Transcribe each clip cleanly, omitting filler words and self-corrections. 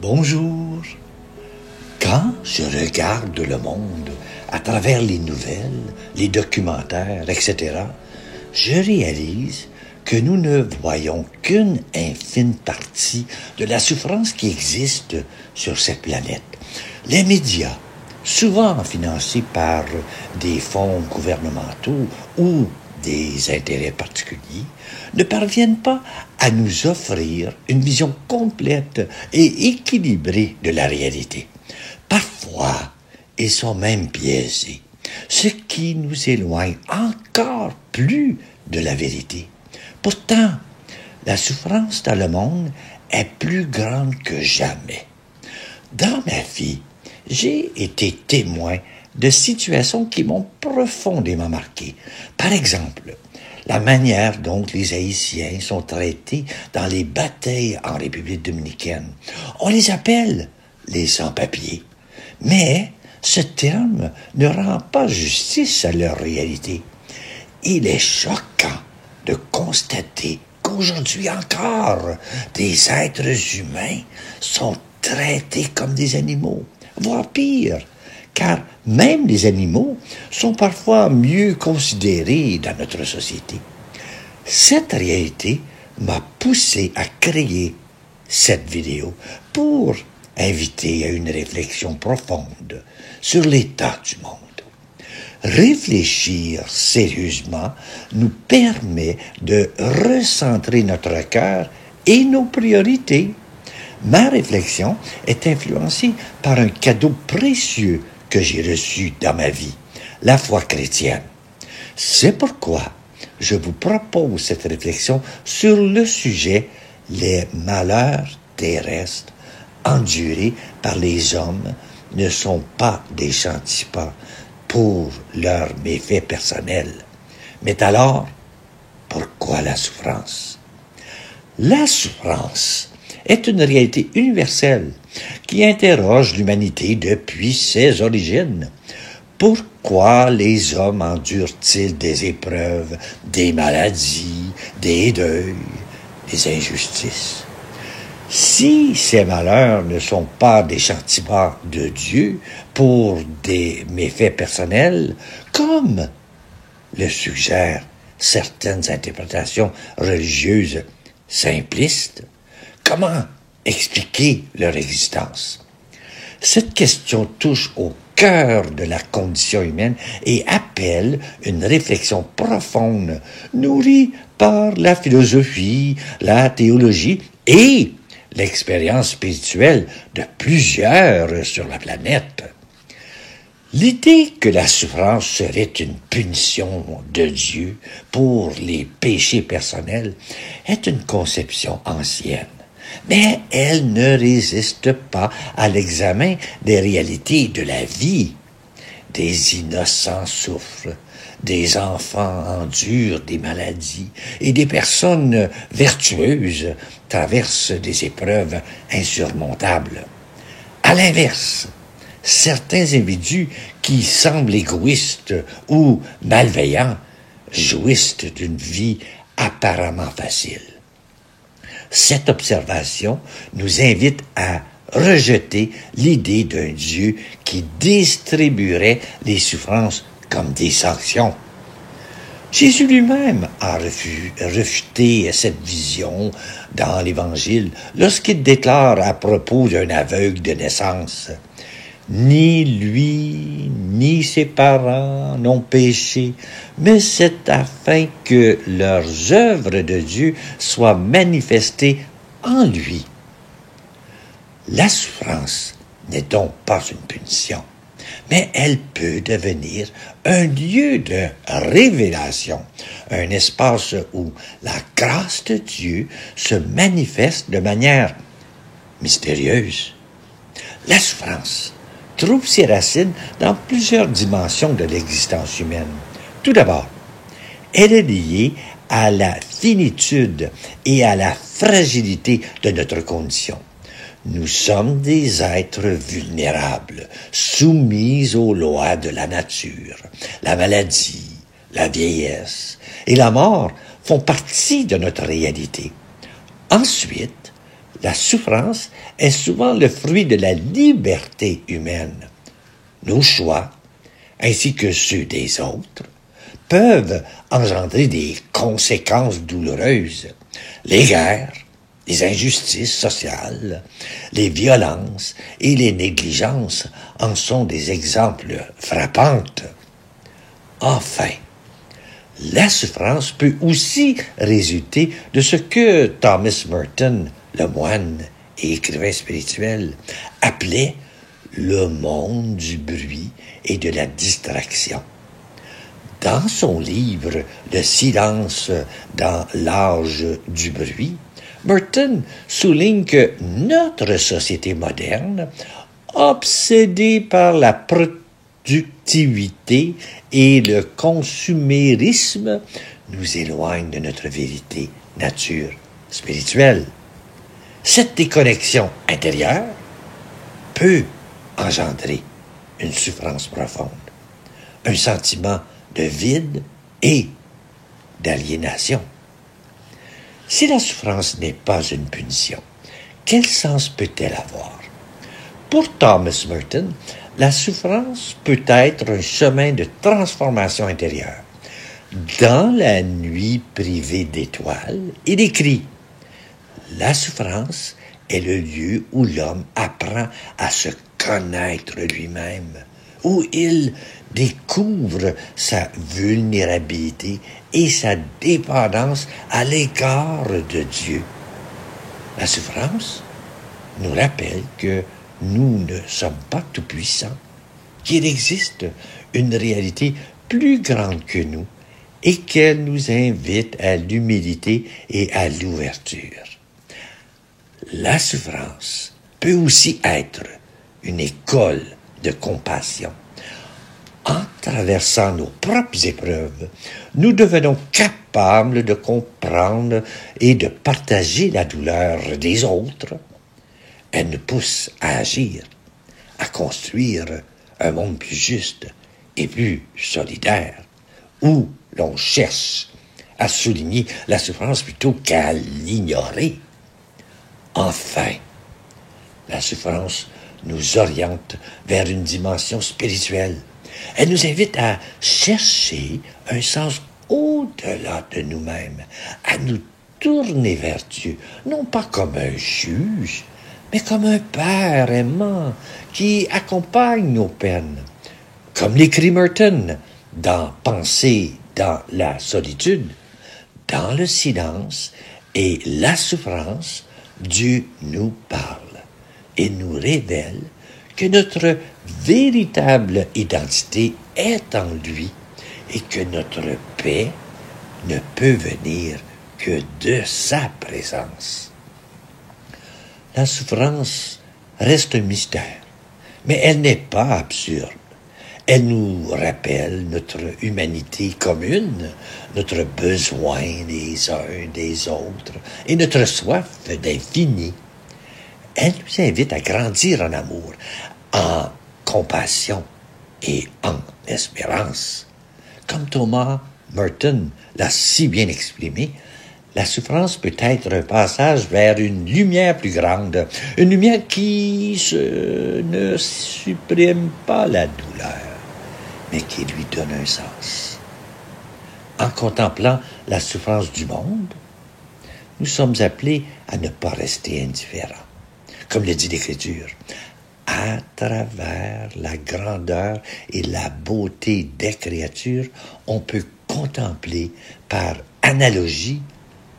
Bonjour. Quand je regarde le monde à travers les nouvelles, les documentaires, etc., je réalise que nous ne voyons qu'une infime partie de la souffrance qui existe sur cette planète. Les médias, souvent financés par des fonds gouvernementaux ou des intérêts particuliers, ne parviennent pas à nous offrir une vision complète et équilibrée de la réalité. Parfois, ils sont même biaisés, ce qui nous éloigne encore plus de la vérité. Pourtant, la souffrance dans le monde est plus grande que jamais. Dans ma vie, j'ai été témoin de situations qui m'ont profondément marqué. Par exemple, la manière dont les Haïtiens sont traités dans les batailles en République dominicaine. On les appelle les sans-papiers. Mais ce terme ne rend pas justice à leur réalité. Il est choquant de constater qu'aujourd'hui encore, des êtres humains sont traités comme des animaux, voire pire, car même les animaux sont parfois mieux considérés dans notre société. Cette réalité m'a poussé à créer cette vidéo pour inviter à une réflexion profonde sur l'état du monde. Réfléchir sérieusement nous permet de recentrer notre cœur et nos priorités. Ma réflexion est influencée par un cadeau précieux que j'ai reçu dans ma vie, la foi chrétienne. C'est pourquoi je vous propose cette réflexion sur le sujet « Les malheurs terrestres endurés par les hommes ne sont pas des chantipans pour leurs méfaits personnels. Mais alors, pourquoi la souffrance? La souffrance est une réalité universelle qui interroge l'humanité depuis ses origines. Pourquoi les hommes endurent-ils des épreuves, des maladies, des deuils, des injustices? Si ces malheurs ne sont pas des châtiments de Dieu pour des méfaits personnels, comme le suggèrent certaines interprétations religieuses simplistes, comment expliquer leur existence? Cette question touche au cœur de la condition humaine et appelle une réflexion profonde, nourrie par la philosophie, la théologie et l'expérience spirituelle de plusieurs sur la planète. L'idée que la souffrance serait une punition de Dieu pour les péchés personnels est une conception ancienne, mais elle ne résiste pas à l'examen des réalités de la vie. Des innocents souffrent, des enfants endurent des maladies et des personnes vertueuses traversent des épreuves insurmontables. À l'inverse, certains individus qui semblent égoïstes ou malveillants jouissent d'une vie apparemment facile. Cette observation nous invite à rejeter l'idée d'un Dieu qui distribuerait les souffrances comme des sanctions. Jésus lui-même a refuté cette vision dans l'Évangile lorsqu'il déclare à propos d'un aveugle de naissance: « Ni lui, ni ses parents n'ont péché, mais c'est afin que leurs œuvres de Dieu soient manifestées en lui. » La souffrance n'est donc pas une punition, mais elle peut devenir un lieu de révélation, un espace où la grâce de Dieu se manifeste de manière mystérieuse. La souffrance trouve ses racines dans plusieurs dimensions de l'existence humaine. Tout d'abord, elle est liée à la finitude et à la fragilité de notre condition. Nous sommes des êtres vulnérables, soumis aux lois de la nature. La maladie, la vieillesse et la mort font partie de notre réalité. Ensuite, la souffrance est souvent le fruit de la liberté humaine. Nos choix, ainsi que ceux des autres, peuvent engendrer des conséquences douloureuses. Les guerres, les injustices sociales, les violences et les négligences en sont des exemples frappants. Enfin, la souffrance peut aussi résulter de ce que Thomas Merton, le moine et écrivain spirituel, appelait le monde du bruit et de la distraction. Dans son livre « Le silence dans l'âge du bruit », Merton souligne que notre société moderne, obsédée par la productivité et le consumérisme, nous éloigne de notre vérité nature spirituelle. Cette déconnexion intérieure peut engendrer une souffrance profonde, un sentiment de vide et d'aliénation. Si la souffrance n'est pas une punition, quel sens peut-elle avoir? Pour Thomas Merton, la souffrance peut être un chemin de transformation intérieure. Dans la nuit privée d'étoiles, il écrit « La souffrance est le lieu où l'homme apprend à se connaître lui-même, où il découvre sa vulnérabilité et sa dépendance à l'égard de Dieu. La souffrance nous rappelle que nous ne sommes pas tout-puissants, qu'il existe une réalité plus grande que nous et qu'elle nous invite à l'humilité et à l'ouverture. La souffrance peut aussi être une école de compassion. En traversant nos propres épreuves, nous devenons capables de comprendre et de partager la douleur des autres. Elle nous pousse à agir, à construire un monde plus juste et plus solidaire, où l'on cherche à souligner la souffrance plutôt qu'à l'ignorer. Enfin, la souffrance nous oriente vers une dimension spirituelle. Elle nous invite à chercher un sens au-delà de nous-mêmes, à nous tourner vers Dieu, non pas comme un juge, mais comme un Père aimant qui accompagne nos peines. Comme l'écrit Merton dans Penser dans la solitude, dans le silence et la souffrance, Dieu nous parle et nous révèle que notre véritable identité est en lui et que notre paix ne peut venir que de sa présence. La souffrance reste un mystère, mais elle n'est pas absurde. Elle nous rappelle notre humanité commune, notre besoin les uns des autres et notre soif d'infini. Elle nous invite à grandir en amour, en compassion et en espérance. Comme Thomas Merton l'a si bien exprimé, la souffrance peut être un passage vers une lumière plus grande, une lumière qui ne supprime pas la douleur, mais qui lui donne un sens. En contemplant la souffrance du monde, nous sommes appelés à ne pas rester indifférents. Comme le dit l'Écriture, à travers la grandeur et la beauté des créatures, on peut contempler par analogie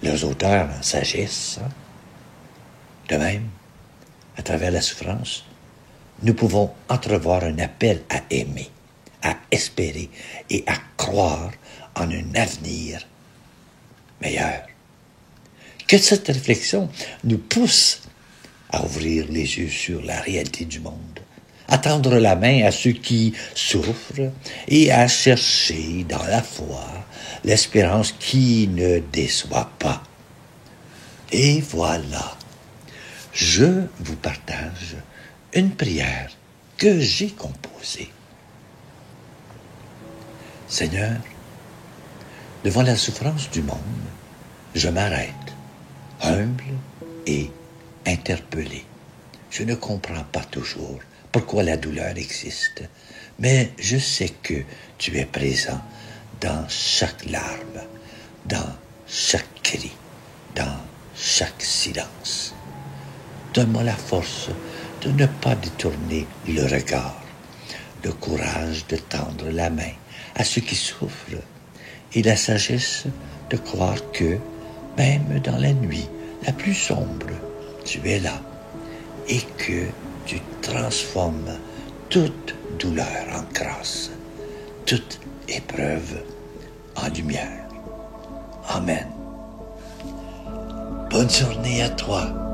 leurs auteurs en sagesse. De même, à travers la souffrance, nous pouvons entrevoir un appel à aimer, à espérer et à croire en un avenir meilleur. Que cette réflexion nous pousse à ouvrir les yeux sur la réalité du monde, à tendre la main à ceux qui souffrent et à chercher dans la foi l'espérance qui ne déçoit pas. Et voilà, je vous partage une prière que j'ai composée. Seigneur, devant la souffrance du monde, je m'arrête, humble et interpellé. Je ne comprends pas toujours pourquoi la douleur existe, mais je sais que tu es présent dans chaque larme, dans chaque cri, dans chaque silence. Donne-moi la force de ne pas détourner le regard, le courage de tendre la main à ceux qui souffrent et la sagesse de croire que, même dans la nuit la plus sombre, tu es là et que tu transformes toute douleur en grâce, toute épreuve en lumière. Amen. Bonne journée à toi.